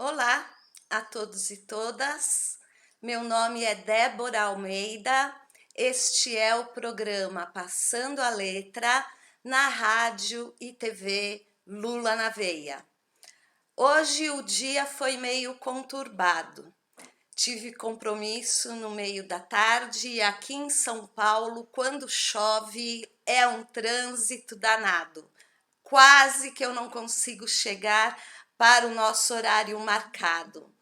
Olá a todos e todas. Meu nome é Débora Almeida. Este é o programa Passando a Letra na rádio e TV Lula na Veia. Hoje o dia foi meio conturbado. Tive compromisso no meio da tarde e aqui em São Paulo, quando chove, é um trânsito danado. Quase que eu não consigo chegar para o nosso horário marcado.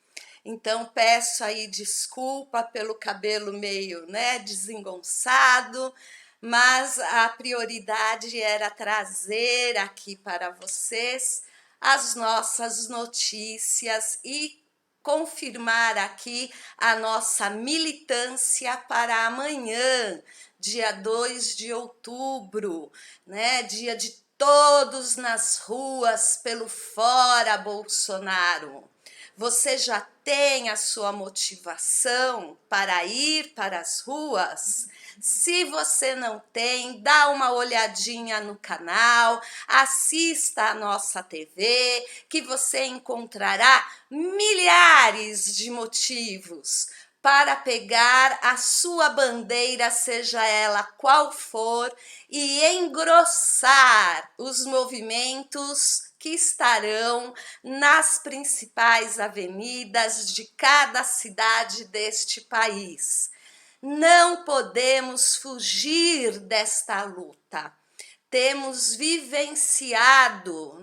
Então peço aí desculpa pelo cabelo meio, desengonçado, mas a prioridade era trazer aqui para vocês as nossas notícias e confirmar aqui a nossa militância para amanhã, dia 2 de outubro, Dia de todos nas ruas pelo Fora Bolsonaro. Você já tem a sua motivação para ir para as ruas? Se você não tem, dá uma olhadinha no canal, assista a nossa TV, que você encontrará milhares de motivos para pegar a sua bandeira, seja ela qual for, e engrossar os movimentos que estarão nas principais avenidas de cada cidade deste país. Não podemos fugir desta luta. Temos vivenciado,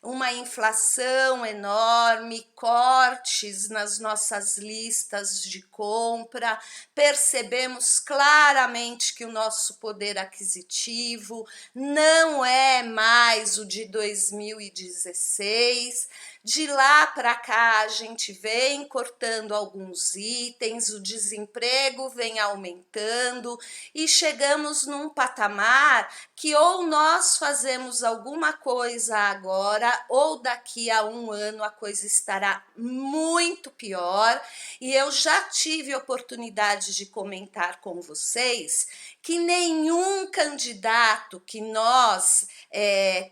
uma inflação enorme, cortes nas nossas listas de compra, percebemos claramente que o nosso poder aquisitivo não é mais o de 2016. De lá para cá a gente vem cortando alguns itens, o desemprego vem aumentando e chegamos num patamar que ou nós fazemos alguma coisa agora ou daqui a um ano a coisa estará muito pior. E eu já tive oportunidade de comentar com vocês que nenhum candidato que nós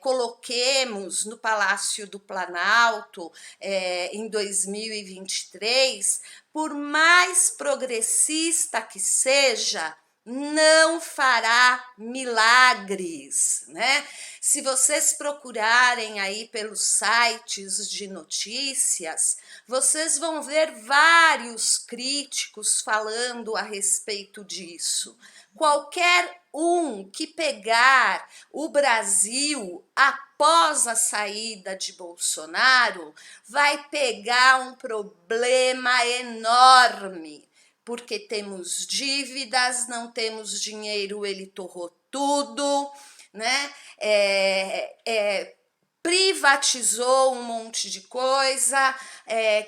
coloquemos no Palácio do Planalto em 2023, por mais progressista que seja, não fará milagres, Se vocês procurarem aí pelos sites de notícias, vocês vão ver vários críticos falando a respeito disso. Qualquer um que pegar o Brasil após a saída de Bolsonaro vai pegar um problema enorme, porque temos dívidas, não temos dinheiro, ele torrou tudo, privatizou um monte de coisa.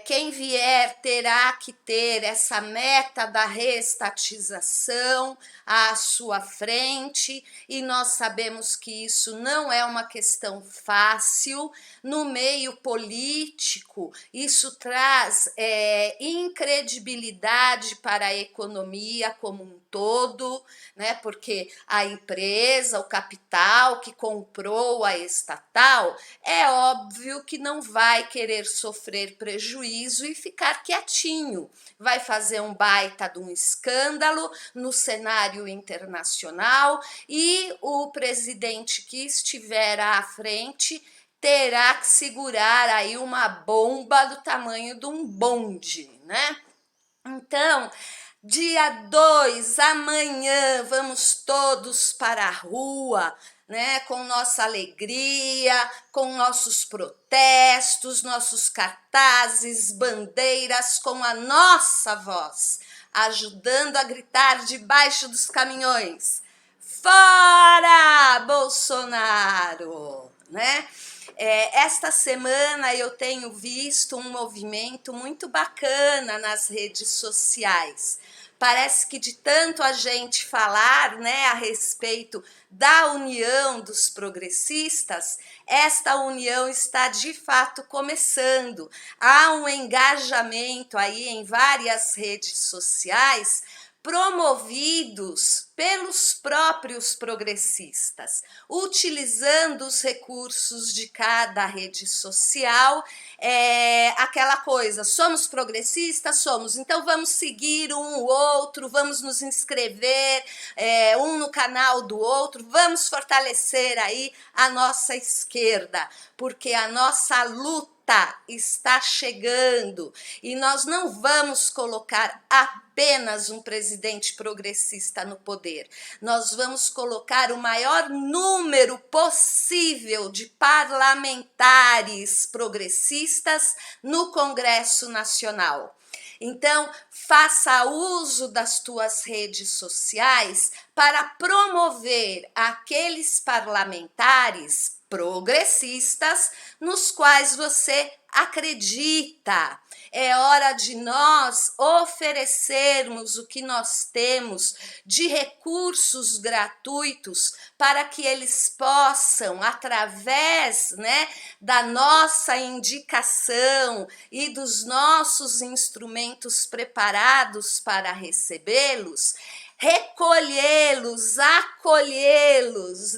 Quem vier terá que ter essa meta da reestatização à sua frente, e nós sabemos que isso não é uma questão fácil. No meio político, isso traz incredibilidade para a economia como um todo, porque a empresa, o capital que comprou a estatal, é óbvio que não vai querer sofrer prejuízo e ficar quietinho. Vai fazer um baita de um escândalo no cenário internacional e o presidente que estiver à frente terá que segurar aí uma bomba do tamanho de um bonde, Então, dia 2, amanhã, vamos todos para a rua, com nossa alegria, com nossos protestos, nossos cartazes, bandeiras, com a nossa voz, ajudando a gritar debaixo dos caminhões: fora Bolsonaro, Esta semana eu tenho visto um movimento muito bacana nas redes sociais. Parece que de tanto a gente falar, a respeito da união dos progressistas, esta união está de fato começando. Há um engajamento aí em várias redes sociais promovidos pelos próprios progressistas, utilizando os recursos de cada rede social, aquela coisa, somos progressistas? Somos, então vamos seguir um o outro, vamos nos inscrever um no canal do outro, vamos fortalecer aí a nossa esquerda, porque a nossa luta está chegando e nós não vamos colocar apenas um presidente progressista no poder, nós vamos colocar o maior número possível de parlamentares progressistas no Congresso Nacional. Então, faça uso das tuas redes sociais para promover aqueles parlamentares progressistas nos quais você acredita. É hora de nós oferecermos o que nós temos de recursos gratuitos para que eles possam, através, da nossa indicação e dos nossos instrumentos preparados para recebê-los, recolhê-los, acolhê-los,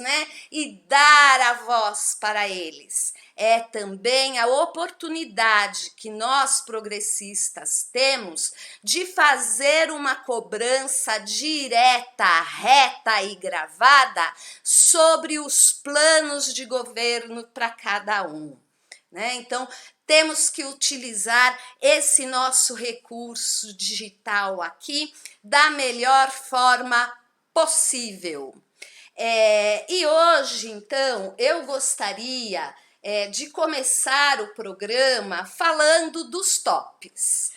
e dar a voz para eles. É também a oportunidade que nós progressistas temos de fazer uma cobrança direta, reta e gravada sobre os planos de governo para cada um. Então, temos que utilizar esse nosso recurso digital aqui da melhor forma possível. E hoje, então, eu gostaria de começar o programa falando dos tops.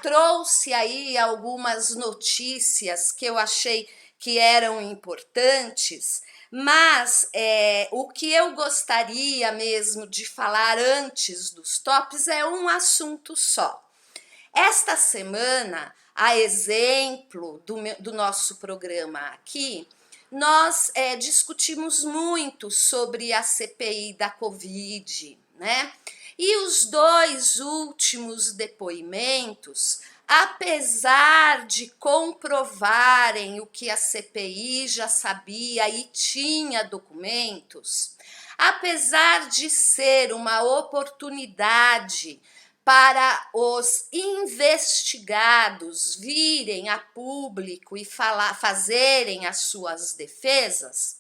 Trouxe aí algumas notícias que eu achei que eram importantes, mas o que eu gostaria mesmo de falar antes dos tops é um assunto só. Esta semana, a exemplo do nosso programa aqui, nós discutimos muito sobre a CPI da Covid, E os dois últimos depoimentos, apesar de comprovarem o que a CPI já sabia e tinha documentos, apesar de ser uma oportunidade para os investigados virem a público e fazerem as suas defesas,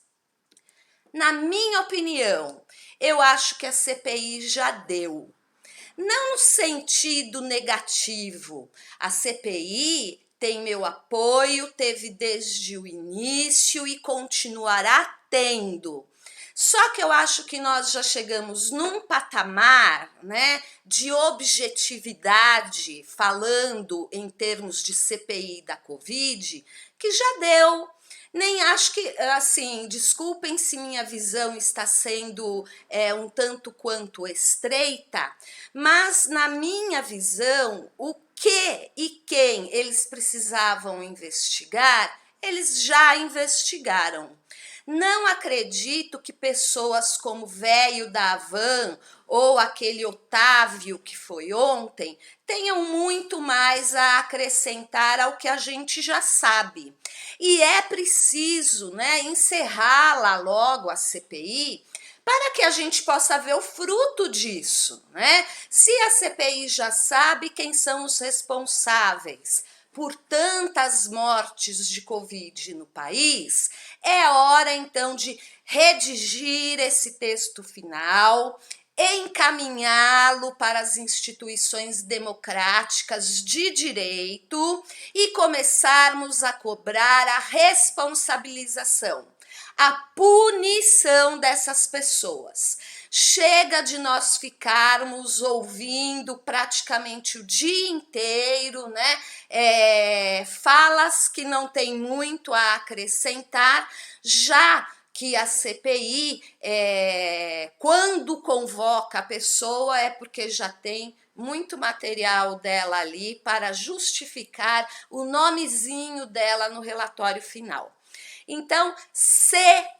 na minha opinião, eu acho que a CPI já deu. Não no sentido negativo. A CPI tem meu apoio, teve desde o início e continuará tendo. Só que eu acho que nós já chegamos num patamar, de objetividade, falando em termos de CPI da Covid, que já deu. Nem acho que, assim, desculpem se minha visão está sendo um tanto quanto estreita, mas na minha visão, o que e quem eles precisavam investigar, eles já investigaram. Não acredito que pessoas como o velho da Havan ou aquele Otávio que foi ontem tenham muito mais a acrescentar ao que a gente já sabe. E é preciso, encerrá-la logo a CPI para que a gente possa ver o fruto disso, Se a CPI já sabe quem são os responsáveis por tantas mortes de Covid no país, é hora então de redigir esse texto final, encaminhá-lo para as instituições democráticas de direito e começarmos a cobrar a responsabilização, a punição dessas pessoas. Chega de nós ficarmos ouvindo praticamente o dia inteiro, falas que não tem muito a acrescentar, já que a CPI, quando convoca a pessoa, é porque já tem muito material dela ali para justificar o nomezinho dela no relatório final. Então, se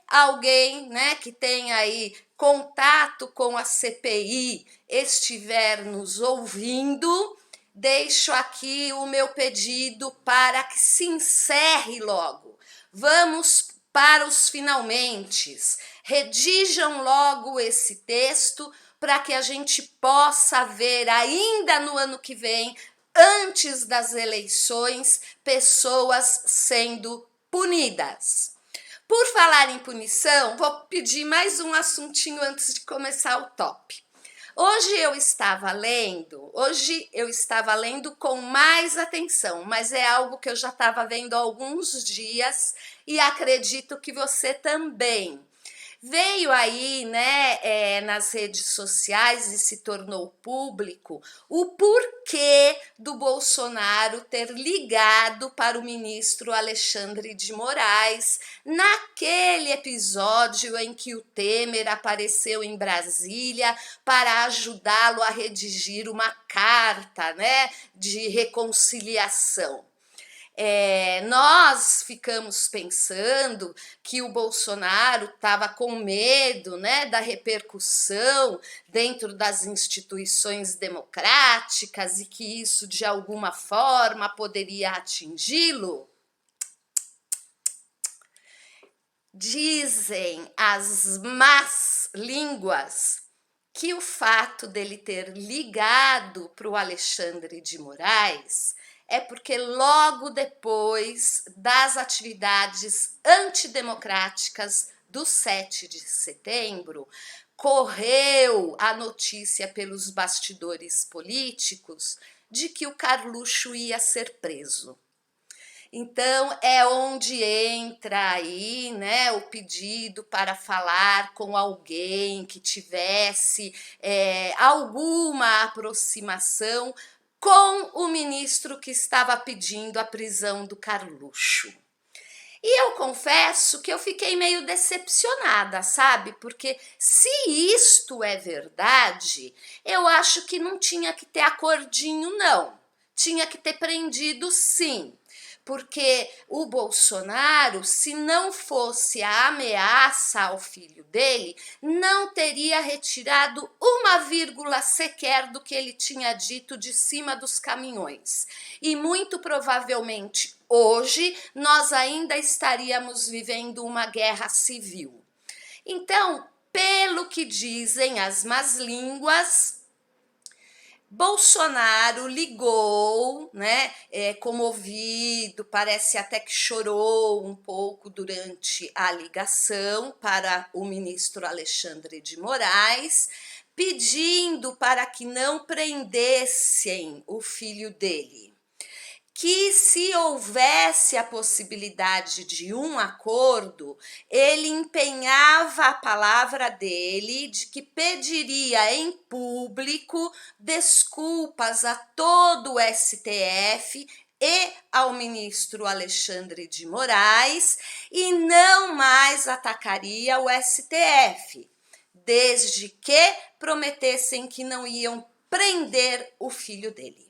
alguém, que tem aí contato com a CPI estiver nos ouvindo, deixo aqui o meu pedido para que se encerre logo. Vamos para os finalmentes. Redijam logo esse texto para que a gente possa ver ainda no ano que vem, antes das eleições, pessoas sendo punidas. Por falar em punição, vou pedir mais um assuntinho antes de começar o top. Hoje eu estava lendo com mais atenção, mas é algo que eu já estava vendo há alguns dias e acredito que você também. Veio aí, né, nas redes sociais e se tornou público o porquê do Bolsonaro ter ligado para o ministro Alexandre de Moraes naquele episódio em que o Temer apareceu em Brasília para ajudá-lo a redigir uma carta, né, de reconciliação. Nós ficamos pensando que o Bolsonaro estava com medo, né, da repercussão dentro das instituições democráticas e que isso de alguma forma poderia atingi-lo. Dizem as más línguas que o fato dele ter ligado para o Alexandre de Moraes é porque logo depois das atividades antidemocráticas do 7 de setembro, correu a notícia pelos bastidores políticos de que o Carluxo ia ser preso. Então, é onde entra aí, né, o pedido para falar com alguém que tivesse alguma aproximação com o ministro que estava pedindo a prisão do Carluxo. E eu confesso que eu fiquei meio decepcionada, sabe? Porque se isto é verdade, eu acho que não tinha que ter acordinho, não. Tinha que ter prendido, sim. Porque o Bolsonaro, se não fosse a ameaça ao filho dele, não teria retirado uma vírgula sequer do que ele tinha dito de cima dos caminhões. E muito provavelmente hoje nós ainda estaríamos vivendo uma guerra civil. Então, pelo que dizem as más línguas, Bolsonaro ligou, né, comovido, parece até que chorou um pouco durante a ligação para o ministro Alexandre de Moraes, pedindo para que não prendessem o filho dele. Que se houvesse a possibilidade de um acordo, ele empenhava a palavra dele de que pediria em público desculpas a todo o STF e ao ministro Alexandre de Moraes e não mais atacaria o STF, desde que prometessem que não iam prender o filho dele.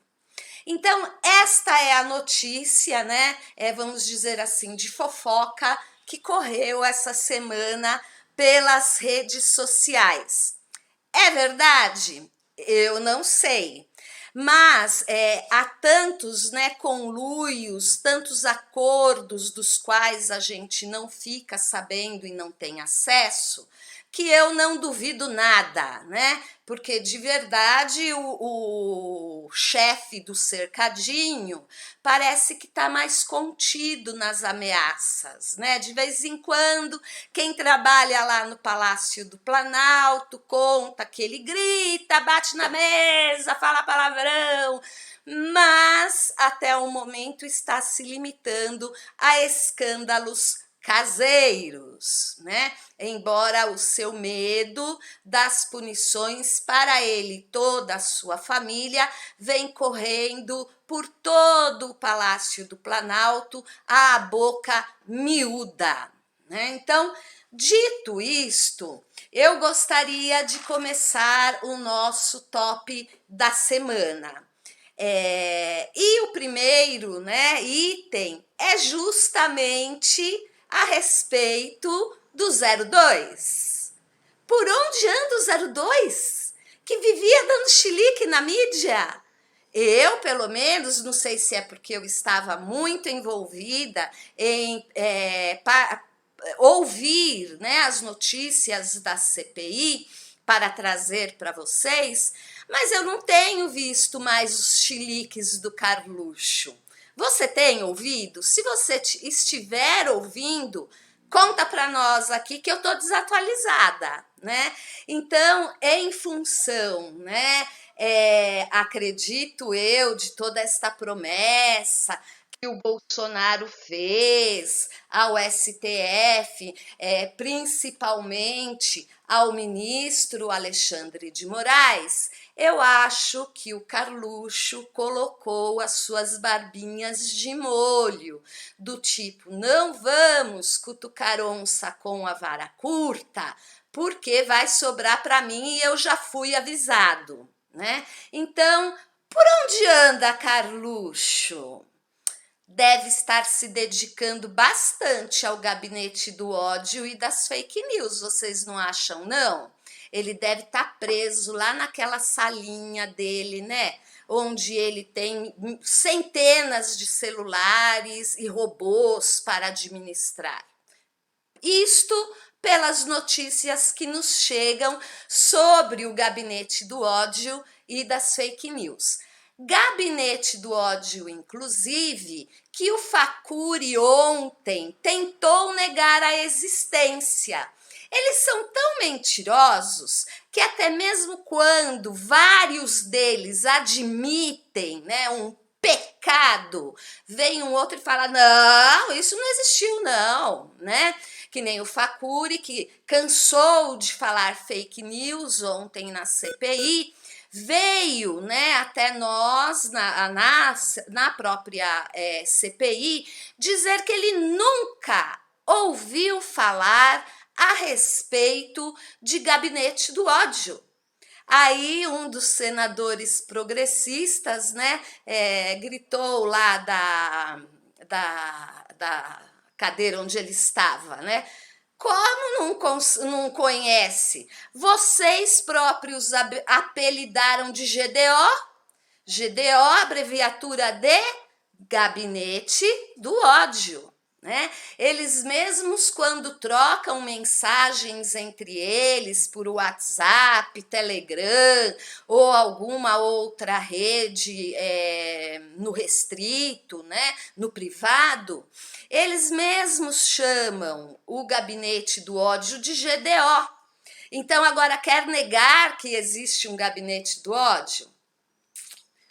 Então, esta é a notícia, né, vamos dizer assim, de fofoca que correu essa semana pelas redes sociais. É verdade? Eu não sei. Mas há tantos, né, conluios, tantos acordos dos quais a gente não fica sabendo e não tem acesso, que eu não duvido nada, né? Porque de verdade o chefe do cercadinho parece que está mais contido nas ameaças, né? De vez em quando, quem trabalha lá no Palácio do Planalto conta que ele grita, bate na mesa, fala palavrão, mas até o momento está se limitando a escândalos caseiros, né? Embora o seu medo das punições para ele e toda a sua família vem correndo por todo o Palácio do Planalto à boca miúda, né? Então, dito isto, eu gostaria de começar o nosso top da semana. E o primeiro, né, item é justamente a respeito do 02. Por onde anda o 02? Que vivia dando chilique na mídia? Eu, pelo menos, não sei se é porque eu estava muito envolvida em ouvir, né, as notícias da CPI para trazer para vocês, mas eu não tenho visto mais os chiliques do Carluxo. Você tem ouvido? Se você estiver ouvindo, conta para nós aqui que eu estou desatualizada, né? Então, em função, né, acredito eu, de toda esta promessa que o Bolsonaro fez ao STF, principalmente ao ministro Alexandre de Moraes, eu acho que o Carluxo colocou as suas barbinhas de molho, do tipo, não vamos cutucar onça com a vara curta, porque vai sobrar para mim e eu já fui avisado, né? Então, por onde anda Carluxo? Deve estar se dedicando bastante ao gabinete do ódio e das fake news, vocês não acham, não? Ele deve estar preso lá naquela salinha dele, né? Onde ele tem centenas de celulares e robôs para administrar. Isto pelas notícias que nos chegam sobre o gabinete do ódio e das fake news. Gabinete do ódio, inclusive, que o Facuri ontem tentou negar a existência. Eles são tão mentirosos que até mesmo quando vários deles admitem, né, um pecado, vem um outro e fala, não, isso não existiu não, né? Que nem o Facuri, que cansou de falar fake news ontem na CPI, veio, né, até nós, na própria CPI, dizer que ele nunca ouviu falar a respeito de gabinete do ódio. Aí um dos senadores progressistas, né, gritou lá da cadeira onde ele estava, né? Como não conhece? Vocês próprios apelidaram de GDO? GDO, abreviatura de Gabinete do Ódio, né? Eles mesmos, quando trocam mensagens entre eles por WhatsApp, Telegram ou alguma outra rede no restrito, né, no privado, eles mesmos chamam o gabinete do ódio de GDO. Então, agora quer negar que existe um gabinete do ódio?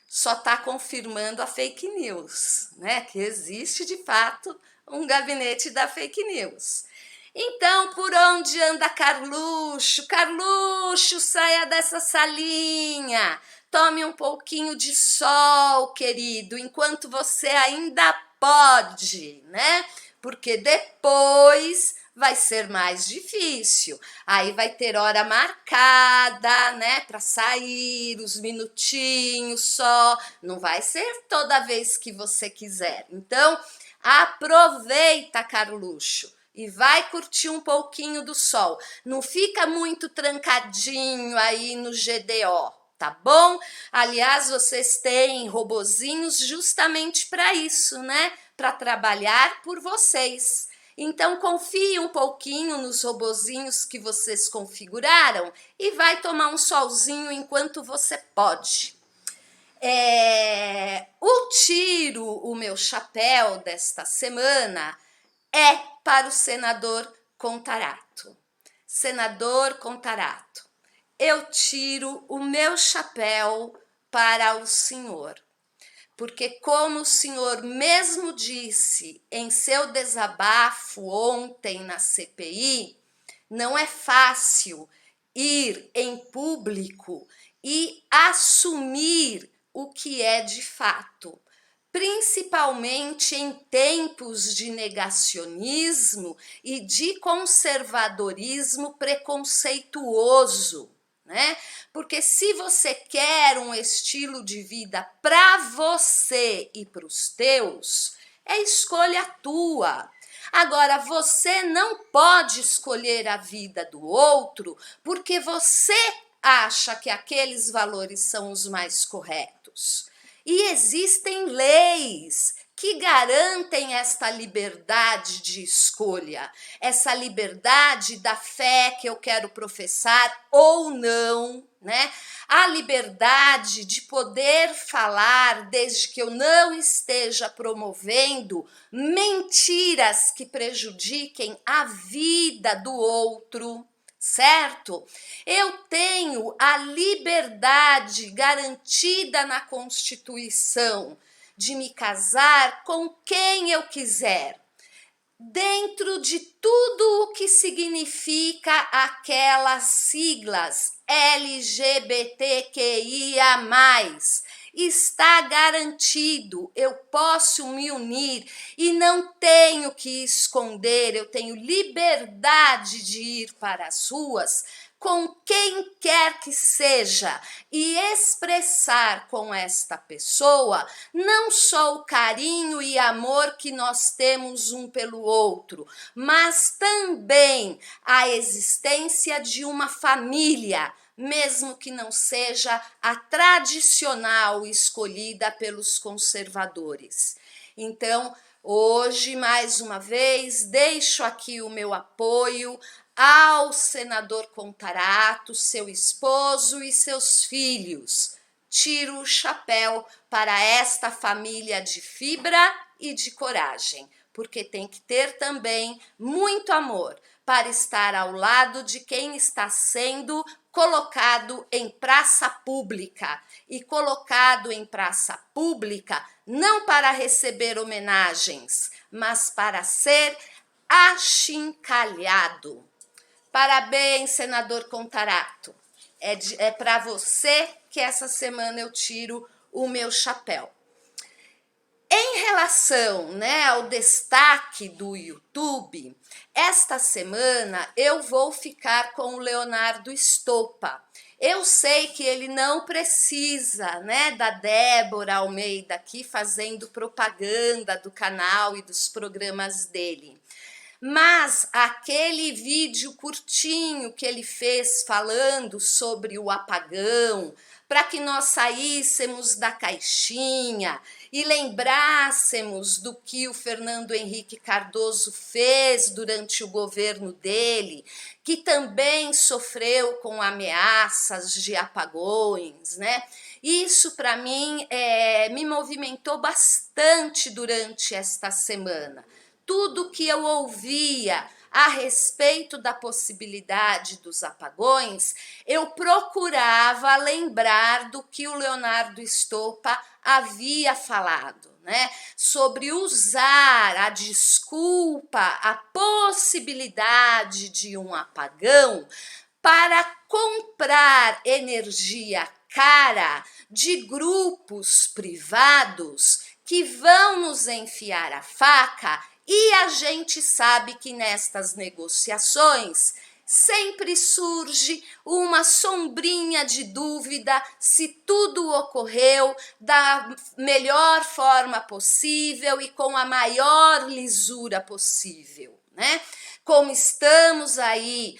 Só está confirmando a fake news, né? Que existe de fato um gabinete da fake news. Então, por onde anda Carluxo? Carluxo, saia dessa salinha. Tome um pouquinho de sol, querido, enquanto você ainda pode, né? Porque depois vai ser mais difícil. Aí vai ter hora marcada, né, para sair, os minutinhos só. Não vai ser toda vez que você quiser. Então, aproveita, Carluxo, e vai curtir um pouquinho do sol. Não fica muito trancadinho aí no GDO, tá bom? Aliás, vocês têm robozinhos justamente para isso, né? Para trabalhar por vocês. Então, confie um pouquinho nos robozinhos que vocês configuraram e vai tomar um solzinho enquanto você pode. O meu chapéu desta semana é para o senador Contarato. Senador Contarato, eu tiro o meu chapéu para o senhor. Porque, como o senhor mesmo disse em seu desabafo ontem na CPI, não é fácil ir em público e assumir o que é de fato, principalmente em tempos de negacionismo e de conservadorismo preconceituoso, né? Porque se você quer um estilo de vida para você e para os teus, é escolha tua. Agora, você não pode escolher a vida do outro porque você acha que aqueles valores são os mais corretos. E existem leis que garantem esta liberdade de escolha, essa liberdade da fé que eu quero professar ou não, né? A liberdade de poder falar desde que eu não esteja promovendo mentiras que prejudiquem a vida do outro, certo? Eu tenho a liberdade garantida na Constituição de me casar com quem eu quiser, dentro de tudo o que significa aquelas siglas LGBTQIA+. Está garantido, eu posso me unir e não tenho que esconder, eu tenho liberdade de ir para as ruas com quem quer que seja e expressar com esta pessoa não só o carinho e amor que nós temos um pelo outro, mas também a existência de uma família, mesmo que não seja a tradicional escolhida pelos conservadores. Então, hoje, mais uma vez, deixo aqui o meu apoio ao senador Contarato, seu esposo e seus filhos. Tiro o chapéu para esta família de fibra e de coragem, porque tem que ter também muito amor para estar ao lado de quem está sendo colocado em praça pública, e colocado em praça pública não para receber homenagens, mas para ser achincalhado. Parabéns, senador Contarato. É para você que essa semana eu tiro o meu chapéu. Em relação, né, ao destaque do YouTube, esta semana eu vou ficar com o Leonardo Stoppa. Eu sei que ele não precisa, né, da Débora Almeida aqui fazendo propaganda do canal e dos programas dele. Mas aquele vídeo curtinho que ele fez falando sobre o apagão, para que nós saíssemos da caixinha e lembrássemos do que o Fernando Henrique Cardoso fez durante o governo dele, que também sofreu com ameaças de apagões, né? Isso para mim me movimentou bastante durante esta semana. Tudo que eu ouvia a respeito da possibilidade dos apagões, eu procurava lembrar do que o Leonardo Stoppa havia falado, né? Sobre usar a desculpa, a possibilidade de um apagão para comprar energia cara de grupos privados que vão nos enfiar a faca. E a gente sabe que nestas negociações sempre surge uma sombrinha de dúvida se tudo ocorreu da melhor forma possível e com a maior lisura possível, né? Como estamos aí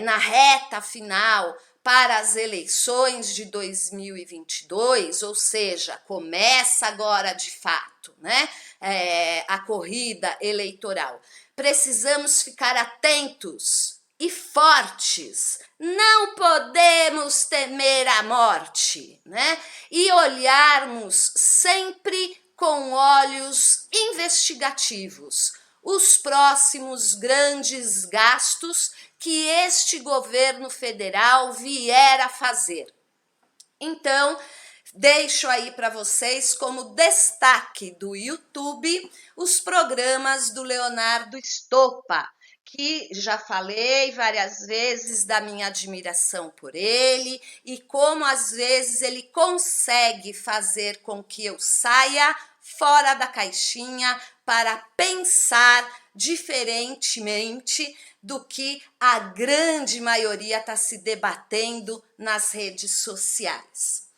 na reta final para as eleições de 2022, ou seja, começa agora de fato, né, a corrida eleitoral. Precisamos ficar atentos e fortes, não podemos temer a morte, né, e olharmos sempre com olhos investigativos os próximos grandes gastos que este governo federal vier a fazer. Então, deixo aí para vocês como destaque do YouTube os programas do Leonardo Stoppa, que já falei várias vezes da minha admiração por ele e como às vezes ele consegue fazer com que eu saia fora da caixinha para pensar diferentemente do que a grande maioria está se debatendo nas redes sociais.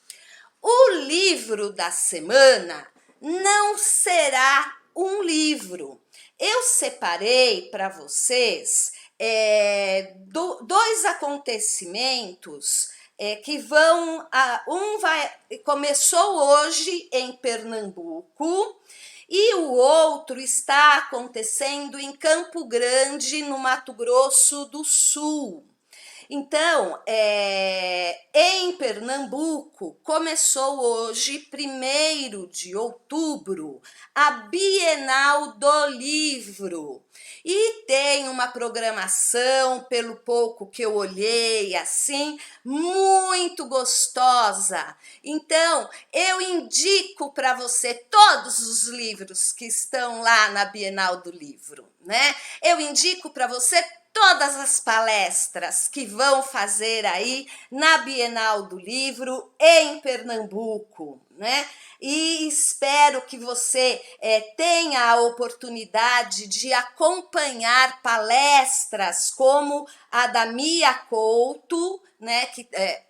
O livro da semana não será um livro. Eu separei para vocês dois acontecimentos que vão, começou hoje em Pernambuco e o outro está acontecendo em Campo Grande, no Mato Grosso do Sul. Então, em Pernambuco, começou hoje, 1º de outubro, a Bienal do Livro. E tem uma programação, pelo pouco que eu olhei, assim, muito gostosa. Então, eu indico para você todos os livros que estão lá na Bienal do Livro, né? Eu indico para você todas as palestras que vão fazer aí na Bienal do Livro em Pernambuco, né? E espero que você tenha a oportunidade de acompanhar palestras como a da Mia Couto, né? Que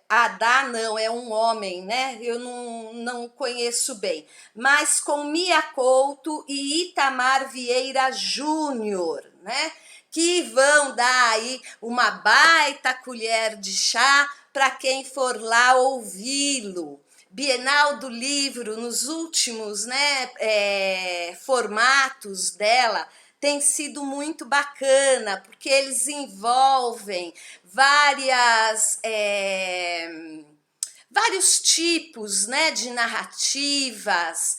a da não, é um homem, né? Eu não conheço bem, mas com Mia Couto e Itamar Vieira Júnior, né? Que vão dar aí uma baita colher de chá para quem for lá ouvi-lo. Bienal do Livro, nos últimos, né, formatos dela, tem sido muito bacana, porque eles envolvem vários tipos, né, de narrativas,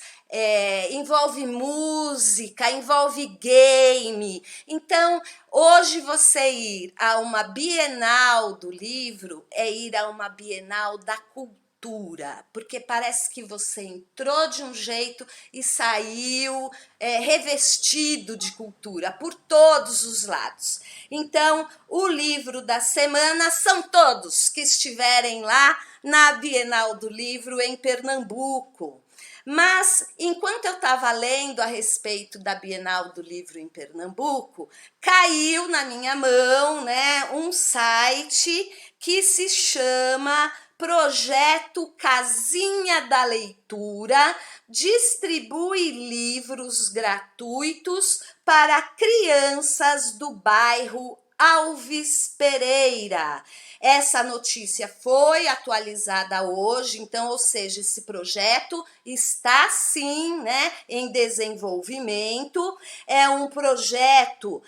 envolve música, envolve game. Então, hoje você ir a uma Bienal do Livro é ir a uma Bienal da cultura, porque parece que você entrou de um jeito e saiu revestido de cultura por todos os lados. Então, o livro da semana são todos que estiverem lá na Bienal do Livro em Pernambuco. Mas, enquanto eu estava lendo a respeito da Bienal do Livro em Pernambuco, caiu na minha mão, né, um site que se chama Projeto Casinha da Leitura, distribui livros gratuitos para crianças do bairro Alves Pereira. Essa notícia foi atualizada hoje, então, ou seja, esse projeto está sim, né, em desenvolvimento. É um projeto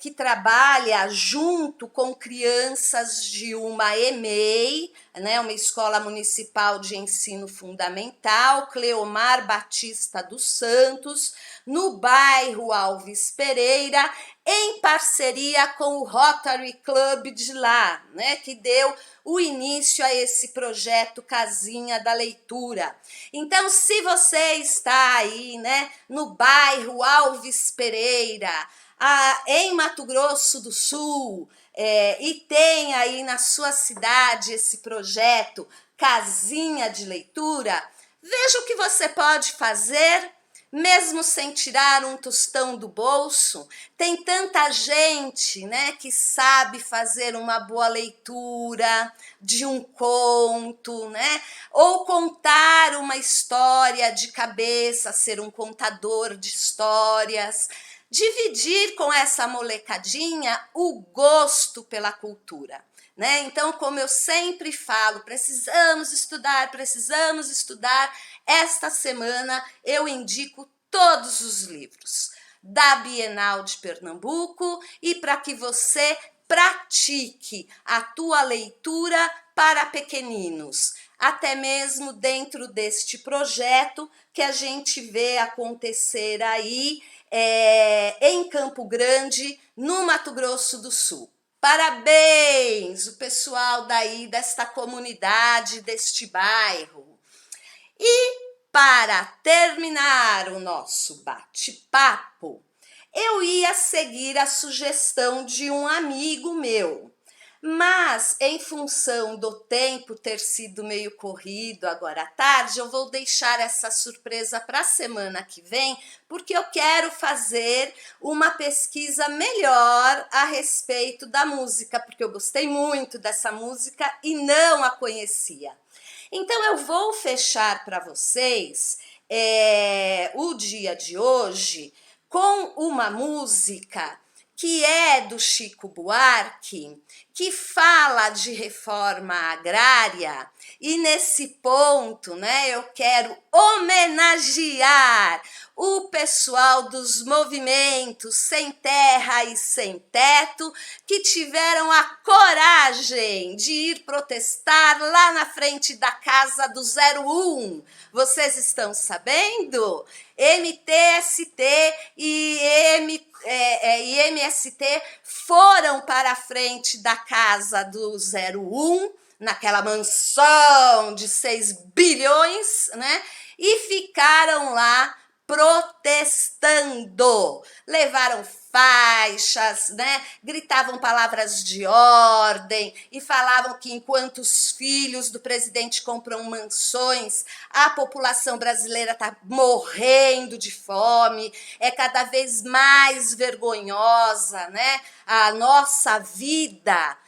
que trabalha junto com crianças de uma EMEI, né, uma Escola Municipal de Ensino Fundamental, Cleomar Batista dos Santos, no bairro Alves Pereira, em parceria com o Rotary Club de lá, né, que deu o início a esse projeto Casinha da Leitura. Então, se você está aí, né, no bairro Alves Pereira, em Mato Grosso do Sul, e tem aí na sua cidade esse projeto Casinha de Leitura, veja o que você pode fazer, mesmo sem tirar um tostão do bolso. Tem tanta gente, né, que sabe fazer uma boa leitura de um conto, né, ou contar uma história de cabeça, ser um contador de histórias. Dividir com essa molecadinha o gosto pela cultura, né? Então, como eu sempre falo, precisamos estudar. Esta semana eu indico todos os livros da Bienal de Pernambuco e para que você pratique a tua leitura para pequeninos, até mesmo dentro deste projeto que a gente vê acontecer aí em Campo Grande, no Mato Grosso do Sul. Parabéns, o pessoal daí desta comunidade, deste bairro. E para terminar o nosso bate-papo, eu ia seguir a sugestão de um amigo meu, mas em função do tempo ter sido meio corrido agora à tarde, eu vou deixar essa surpresa para a semana que vem, porque eu quero fazer uma pesquisa melhor a respeito da música, porque eu gostei muito dessa música e não a conhecia. Então, eu vou fechar para vocês o dia de hoje com uma música que é do Chico Buarque, que fala de reforma agrária, e nesse ponto, né, eu quero homenagear o pessoal dos movimentos Sem Terra e Sem Teto, que tiveram a coragem de ir protestar lá na frente da casa do 01. Vocês estão sabendo? MTST e MST foram para a frente da casa do 01, naquela mansão de 6 bilhões, né? E ficaram lá protestando. Levaram faixas, né? Gritavam palavras de ordem e falavam que enquanto os filhos do presidente compram mansões, a população brasileira está morrendo de fome, é cada vez mais vergonhosa, né? A nossa vida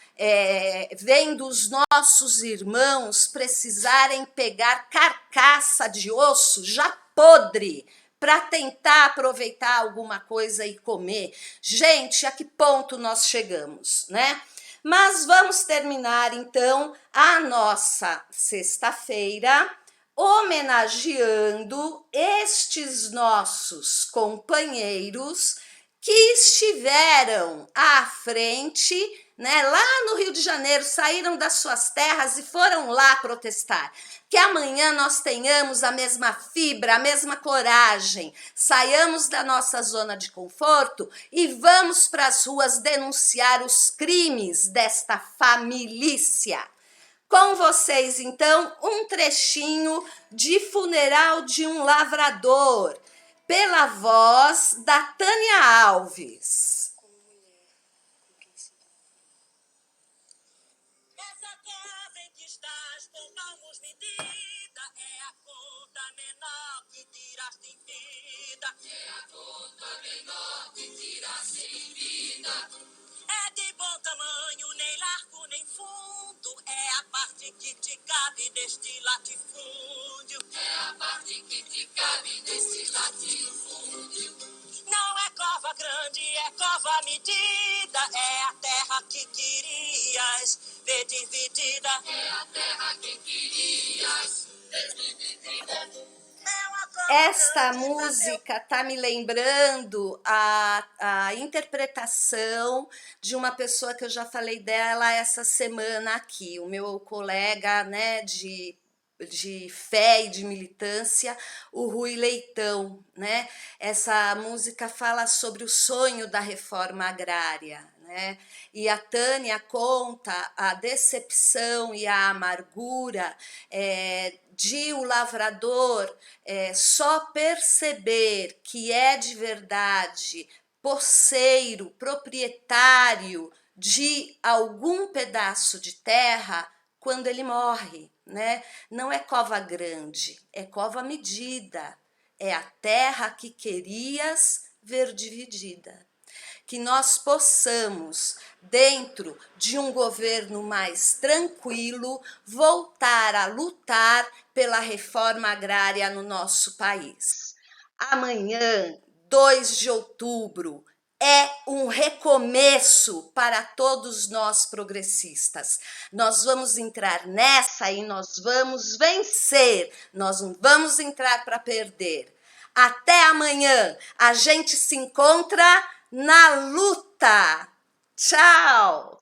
vendo os nossos irmãos precisarem pegar carcaça de osso já podre para tentar aproveitar alguma coisa e comer. Gente, a que ponto nós chegamos, né? Mas vamos terminar, então, a nossa sexta-feira homenageando estes nossos companheiros que estiveram à frente, né, lá no Rio de Janeiro, saíram das suas terras e foram lá protestar. Que amanhã nós tenhamos a mesma fibra, a mesma coragem, saiamos da nossa zona de conforto e vamos para as ruas denunciar os crimes desta família. Com vocês, então, um trechinho de Funeral de um Lavrador, pela voz da Tânia Alves. Essa terra em que estás com palmos medida é a conta menor que tiraste em vida. É a conta menor que tiraste em vida. É de bom tamanho, nem largo nem fundo. É a parte que te cabe deste latifúndio. É a parte que te cabe deste latifúndio. Não é cova grande, é cova medida. É a terra que querias ver dividida. É a terra que querias ver dividida. Esta música tá me lembrando a interpretação de uma pessoa que eu já falei dela essa semana aqui, o meu colega, né, de fé e de militância, o Rui Leitão, né? Essa música fala sobre o sonho da reforma agrária, né? E a Tânia conta a decepção e a amargura de o lavrador só perceber que é de verdade posseiro, proprietário de algum pedaço de terra quando ele morre, né? Não é cova grande, é cova medida, é a terra que querias ver dividida. Que nós possamos, dentro de um governo mais tranquilo, voltar a lutar pela reforma agrária no nosso país. Amanhã, 2 de outubro, é um recomeço para todos nós progressistas. Nós vamos entrar nessa e nós vamos vencer. Nós não vamos entrar para perder. Até amanhã. A gente se encontra na luta. Tchau!